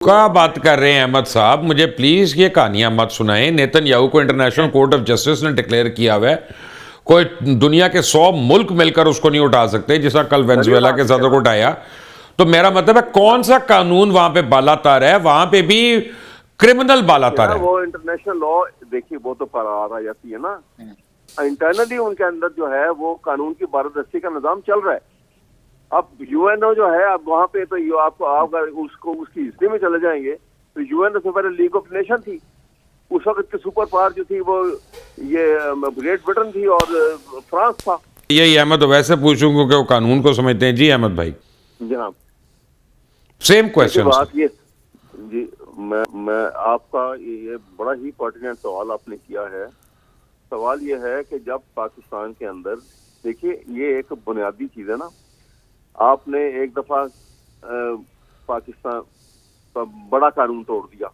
क्या बात कर रहे हैं अहमद साहब, मुझे प्लीज ये कहानियां मत सुनाएं। नेतन्याहू को इंटरनेशनल कोर्ट ऑफ जस्टिस ने डिक्लेयर किया हुआ है, कोई दुनिया के 100 मुल्क मिलकर उसको नहीं उठा सकते, जिसका कल वेनेजुएला के सदर को उठाया। तो मेरा मतलब है, कौन सा कानून वहां पे बालातर है? वहां पे भी क्रिमिनल बालातर है। वो इंटरनेशनल लॉ देखिए, वो तो पर आ जाती है ना। इंटरनली उनके अंदर जो है वो कानून की बारदस्ती का निजाम चल रहा है। अब यूएनओ जो है, अब वहाँ पे तो आप अगर उसको उसकी हिस्ट्री में चले जाएंगे तो यूएनओ से पहले लीग ऑफ नेशन थी। उस वक्त की सुपर पावर जो थी वो ये ग्रेट ब्रिटेन थी और फ्रांस था। यही अहमद वैसे पूछूंगा कि वो कानून को समझते हैं। जी अहमद भाई। जनाब सेम क्वेश्चन। बात ये जी, मैं आपका ये बड़ा ही पर्टिनेंट सवाल आपने किया है। सवाल ये है कि जब पाकिस्तान के अंदर, देखिए ये एक बुनियादी चीज है ना। आपने एक दफा पाकिस्तान का बड़ा कानून तोड़ दिया,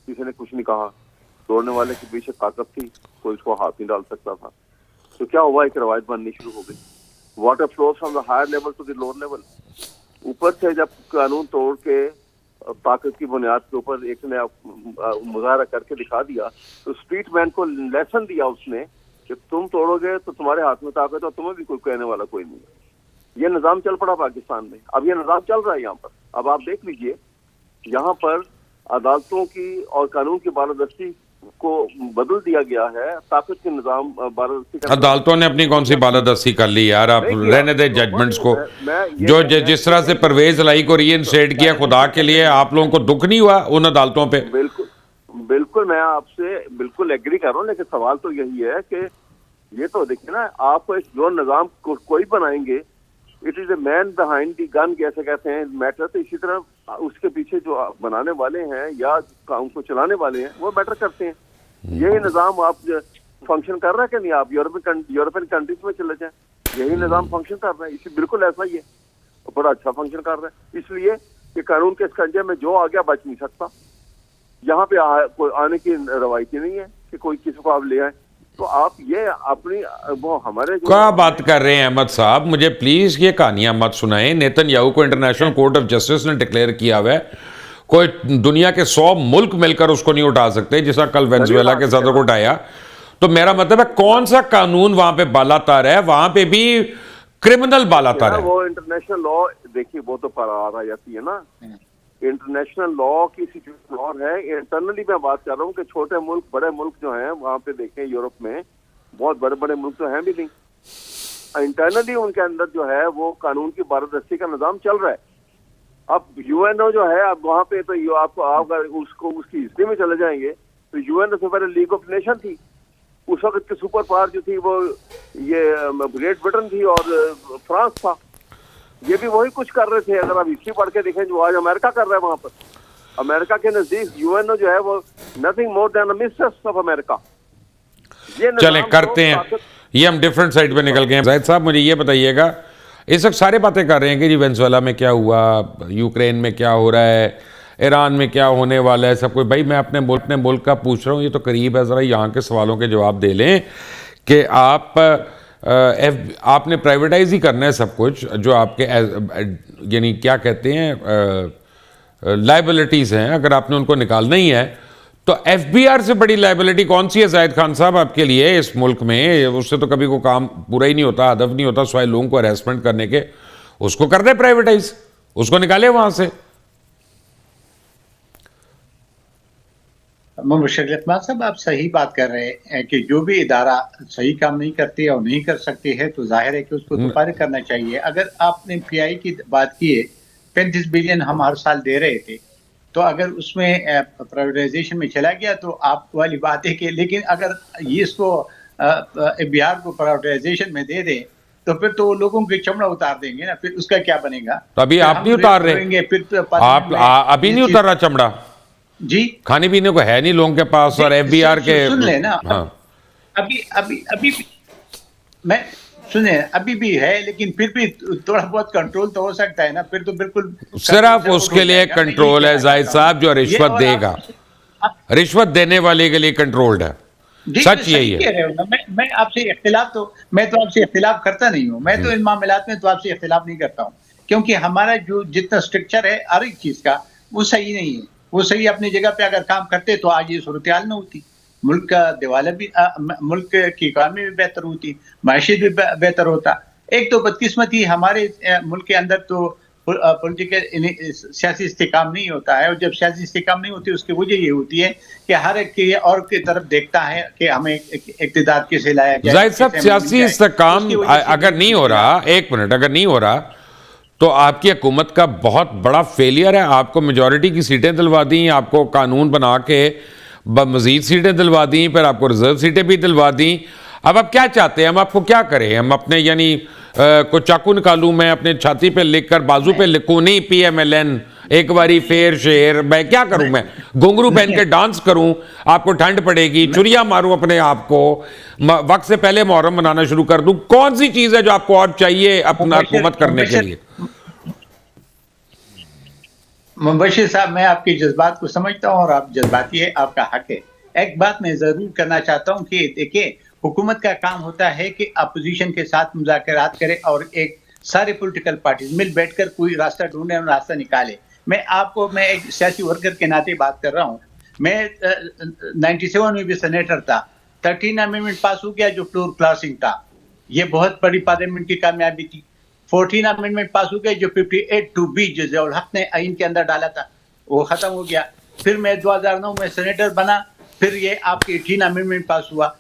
किसी ने कुछ नहीं कहा, तोड़ने वाले के पीछे ताकत थी, कोई उसको हाथ नहीं डाल सकता था। तो क्या हुआ, एक रवायत बननी शुरू हो गई, water flows from the higher level to the lower level. ऊपर से जब कानून तोड़ के ताकत की बुनियाद के ऊपर एक ने मुजाहरा करके दिखा दिया, तो स्ट्रीट मैन को लेसन दिया उसने कि तुम तोड़ोगे तो तुम्हारे हाथ में ताकत है और तुम्हें भी कोई कहने वाला कोई नहीं है। ये निजाम चल पड़ा पाकिस्तान में। अब ये निजाम चल रहा है यहाँ पर। अब आप देख लीजिए, यहाँ पर अदालतों की और कानून की बालादस्ती को बदल दिया गया है। ताकत के निजाम बालादस्ती का, अदालतों ने अपनी कौन सी बालादस्ती कर ली यार? आप रहने दे जजमेंट्स को। जो जिस तरह से परवेज लाई को रीइंस्टेट किया, खुदा के लिए आप लोगों को दुख नहीं हुआ उन अदालतों पे? बिल्कुल बिल्कुल, मैं आपसे बिल्कुल एग्री कर रहा हूँ, लेकिन सवाल तो यही है कि ये तो देखिए ना, आप जो निजाम कोई बनाएंगे, it is a man behind the gun कैसे कहते हैं मैटर। तो इसी तरह उसके पीछे जो बनाने वाले हैं या उनको चलाने वाले हैं वो मैटर करते हैं। यही निजाम आप फंक्शन कर रहा है कि नहीं? आप यूरोपियन कंट्रीज में चले जाएं, यही निजाम फंक्शन कर रहा है। इसी बिल्कुल ऐसा ही है, बड़ा अच्छा फंक्शन कर रहा है। इसलिए कि कानून के स्कंजे में जो आ गया बच नहीं सकता। यहाँ पे कोई आने की रवायती नहीं है कि कोई किसी को आप ले आए। तो आप ये अपनी वो हमारे क्या बात कर रहे हैं अहमद साहब, मुझे प्लीज ये कहानियां मत सुनाएं। नेतन्याहू को इंटरनेशनल कोर्ट ऑफ जस्टिस ने डिक्लेयर किया हुआ है, कोई दुनिया के 100 मुल्क मिलकर उसको नहीं उठा सकते, जिसका कल वेनेजुएला के सदर को उठाया। तो मेरा मतलब है, कौन सा कानून वहां पे बालातर है? वहां पे भी क्रिमिनल बालातर है। वो इंटरनेशनल लॉ देखिए, वो तो पर आ जाती है ना। इंटरनेशनल लॉ की सिचुएशन और है। इंटरनली मैं बात कर रहा हूँ कि छोटे मुल्क बड़े मुल्क जो हैं वहां पे देखें, यूरोप में बहुत बड़े बड़े मुल्क तो हैं भी नहीं। इंटरनली उनके अंदर जो है वो कानून की बारदस्ती का निजाम चल रहा है। अब यूएनओ जो है, अब वहाँ पे तो आप अगर उसको उसकी हिस्ट्री में चले जाएंगे तो यूएनओ से पहले लीग ऑफ नेशन थी। उस वक्त की सुपर पावर जो थी वो ये ग्रेट ब्रिटेन थी और फ्रांस था। ये भी वही कुछ कर रहे थे। अगर आप हिस्ट्री पढ़ के देखें जो आज अमेरिका कर रहा है, वहां पर अमेरिका के नजदीक यूएनओ जो है वो nothing more than a mistress of America. चलें करते हैं, ये हम डिफरेंट साइड पे निकल गए हैं। जाहिद साहब मुझे ये बताइएगा, इस वक्त सारे बातें कर रहे हैं कि जी वेनेजुएला में क्या हुआ, यूक्रेन में क्या हो रहा है, ईरान में क्या होने वाला है, सब कुछ। भाई मैं अपने मुल्क का पूछ रहा हूँ, ये तो करीब है, ज़रा यहाँ के सवालों के जवाब दे लें कि आपने प्राइवेटाइज ही करना है सब कुछ जो आपके यानी क्या कहते हैं लाइबिलिटीज़ हैं। अगर आपने उनको निकालना ही है तो एफबीआर से बड़ी लाइबिलिटी कौन सी है जाहिद खान साहब आपके लिए इस मुल्क में? उससे तो कभी कोई काम पूरा ही नहीं होता, हदफ नहीं होता सिवाय लोगों को हरासमेंट करने के। उसको कर दे प्राइवेटाइज, उसको निकाले वहां से। मुशर्रफ साहब, आप सही बात कर रहे हैं कि जो भी इदारा सही काम नहीं करती और नहीं कर सकती है तो जाहिर है कि उसको तो फारिग करना चाहिए। अगर आपने पीआई की बात की है, 35 बिलियन हम हर साल दे रहे थे, तो अगर उसमें प्राइवेटाइजेशन में चला गया तो आप वाली बात है कि, लेकिन अगर ये इसको बिहार को प्राइवेटाइजेशन में दे दें तो फिर तो लोगों के चमड़ा उतार देंगे ना, फिर उसका क्या बनेगा? तो अभी आप नहीं उतार रहे, फिर आप अभी नहीं उतार रहा चमड़ा जी। खाने पीने को है नहीं लोगों के पास और एफबीआर के सुन लेना। हाँ। अभी मैं सुने, अभी भी है, लेकिन फिर भी थोड़ा बहुत कंट्रोल तो हो सकता है ना। फिर तो बिल्कुल सिर्फ उसके लिए कंट्रोल है जाहिद साहब जो रिश्वत देगा, रिश्वत देने वाले के लिए कंट्रोल्ड है। सच यही है। मैं आपसे इख्तिलाफ करता नहीं हूँ। मैं तो इन मामलात में तो आपसे इख्तिलाफ नहीं करता हूँ, क्योंकि हमारा जो जितना स्ट्रक्चर है हर एक चीज का वो सही नहीं है। वो सही अपनी जगह पे अगर काम करते तो आज ये सूरत हाल न होती। मुल्क का दिवाला भी मुल्क की इकॉनमी भी बेहतर होती, मायशत भी बेहतर होता। एक तो बदकिस्मती हमारे मुल्क के अंदर तो पॉलिटिकल सियासी इस्तेकाम नहीं होता है, और जब सियासी इस्तेकाम नहीं होती उसकी वजह ये होती है कि हर एक की और की तरफ देखता है कि हमें इक़्तिदार कैसे लाया जाए। जाहिद साहब, सियासी इस्तेकाम अगर नहीं हो रहा, एक मिनट, अगर नहीं हो रहा तो आपकी हुकूमत का बहुत बड़ा फेलियर है। आपको मेजॉरिटी की सीटें दिलवा दी, आपको कानून बना के मजीद सीटें दिलवा दी, फिर आपको रिजर्व सीटें भी दिलवा दी। अब आप क्या चाहते हैं, हम आपको क्या करें? हम अपने यानी को चाकू निकालूं, मैं अपने छाती पे लिख कर बाजू पे लिखूं, नहीं PMLN एक बारी फेर शेर, मैं क्या करूं? मैं घुंघरू पहन के डांस करूं, आपको ठंड पड़ेगी, चुरिया मारूं अपने आप को, वक्त से पहले मुहर्रम मनाना शुरू कर दूं? कौन सी चीज है जो आपको और चाहिए अपना हुकूमत करने के लिए? मुबशिर साहब, मैं आपके जज्बात को समझता हूं और आप जज्बाती है, आपका हक है। एक बात मैं जरूर करना चाहता हूं कि देखिए, हुकूमत का काम होता है कि अपोजिशन के साथ मुज़ाकरात करे और एक सारे पॉलिटिकल पार्टीज मिल बैठकर कोई रास्ता ढूंढे और रास्ता निकाले। मैं एक सियासी वर्कर के नाते बात कर रहा हूं। मैं 97 में भी सेनेटर था। 13 अमेंडमेंट पास हो गया जो फ्लोर क्लासिंग था, ये बहुत बड़ी पार्लियामेंट की कामयाबी थी। 14 अमेंडमेंट पास हो गए जो 58(2)B जो ज़ियाउल हक ने आइन के अंदर डाला था, वो खत्म हो गया। फिर मैं 2009 में सेनेटर बना, फिर ये आपके 18 अमेंडमेंट पास हुआ,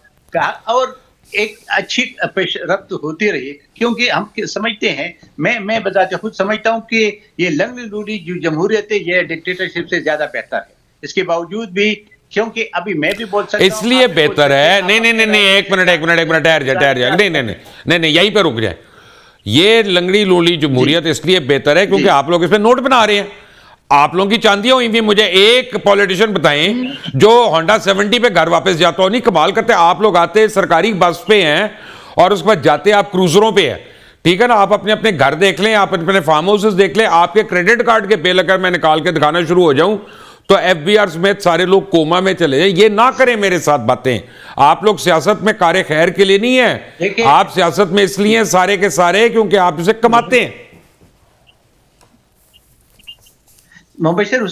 और एक अच्छी रफ्त होती रही, क्योंकि हम समझते हैं, मैं बताते खुद समझता हूं कि ये लंगड़ी लूड़ी जो जमहूरियत है ये डिक्टेटरशिप से ज्यादा बेहतर है। इसके बावजूद भी, क्योंकि अभी मैं भी बोल सकता हूं, इसलिए बेहतर है। नहीं, एक मिनट ठहर जा, नहीं, यहीं पे रुक जाए। ये लंगड़ी लोली जमहूरियत इसलिए बेहतर है क्योंकि आप लोग इसमें नोट बना रहे हैं, आप लोगों की चांदियां हुई थी। मुझे एक पॉलिटिशियन बताएं जो होंडा 70 पे घर वापस जाता हो। नहीं, कमाल करते, आप लोग आते सरकारी बस पे हैं और उसके बाद जाते आप क्रूजरों पे हैं, ठीक है ना? आप अपने अपने घर देख लें, आप अपने फार्म हाउसेस देख लें, आपके क्रेडिट कार्ड के बिल अगर मैं निकाल के दिखाना शुरू हो जाऊं तो FBR समेत सारे लोग कोमा में चले जाए। ये ना करें मेरे साथ बातें। आप लोग सियासत में कार्य खैर के लिए नहीं है, आप सियासत में इसलिए सारे के सारे क्योंकि आप इसे कमाते हैं। मुबशिर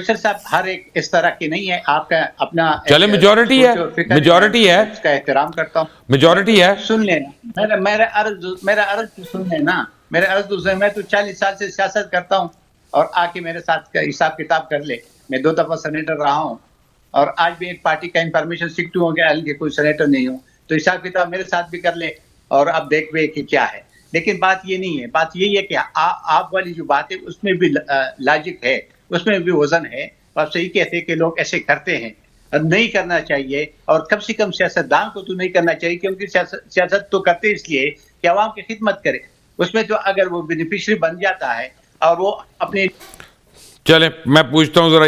साहब, हर एक इस तरह की नहीं है, आपका अपना चले मेजॉरिटी है, उसका एहतराम करता हूँ, मेजॉरिटी है। सुन लेना मेरा अर्ज सुन लेना, मेरे अर्ज से मैं तो 40 साल से सियासत करता हूँ और आके मेरे साथ का हिसाब किताब कर ले। मैं 2 दफा सेनेटर रहा हूँ और आज भी एक पार्टी का इंफॉर्मेशन सिक्योरिटी हो गया, हल्के कोई सेनेटर नहीं हूँ, तो हिसाब किताब मेरे साथ भी कर ले और अब देख वे कि क्या है। लेकिन बात ये नहीं है, बात यही है कि आप वाली जो बात है उसमें भी लॉजिक है, उसमें भी वजन है। आप सही कहते हैं कि लोग ऐसे करते हैं, अब नहीं करना चाहिए, और कम से कम सियासतदान को तो नहीं करना चाहिए, क्योंकि सियासत तो करते इसलिए कि आवाम की खिदमत करे। उसमें तो अगर वो बेनिफिशियरी बन जाता है और वो अपने, चले मैं पूछता हूं जरा